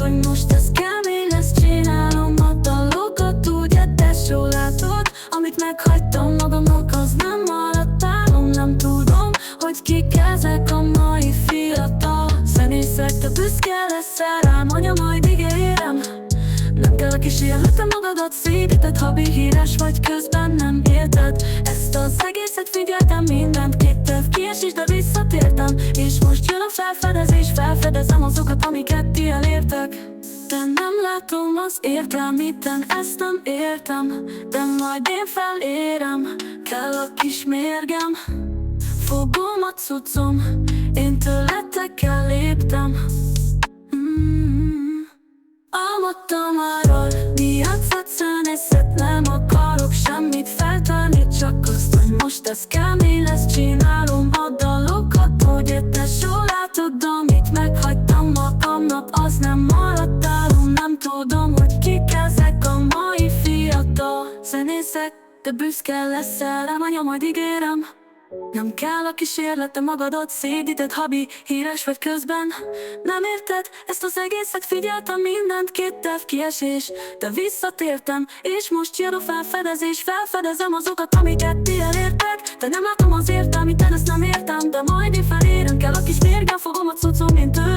hogy most ez kemény lesz. Csinálom a dalokat, ugye tesó látod, amit meghagytam magamnak, az nem maradt álom. Nem tudom, hogy kik ezek a mai fiatal zenészek. Te büszke leszel rám, anya, majd ígérem. Nem kell a kísérletem, magadat szédíted, habi, híres vagy, közben nem érted ezt az egészet. Figyeltem mindent, 2 év kiesés, de visszatértem, és most jön a felfedezés. Felfedezem azokat, amiket ti elértek, de nem látom az értelmiten, ezt nem értem, de majd én felérem. Kell a kis mérgem, fogom a cuccom, én tőletek eléptem. Álmodtam arról, diátszat zenészet, nem akarok semmit feltenni, csak azt, hogy most ez kemény lesz. Csinálom a dalokat, hogy tesó látod, amit meghagytam magamnak, az nem maradt álom. Nem tudom, hogy kik ezek a mai fiatal zenészek. Te büszke leszel rám, anya, majd ígérem. Nem kell a kísérlete, magadat szédíted, habi, híres vagy, közben nem érted ezt az egészet. Figyeltem mindent, 2 év kiesés, de visszatértem, és most jön a felfedezés. Felfedezem azokat, amiket ti elértek, de nem látom az értelmit, ezt nem értem, de majd én felérem. Kell a kis mérgem, fogom a cuccom, én tőlem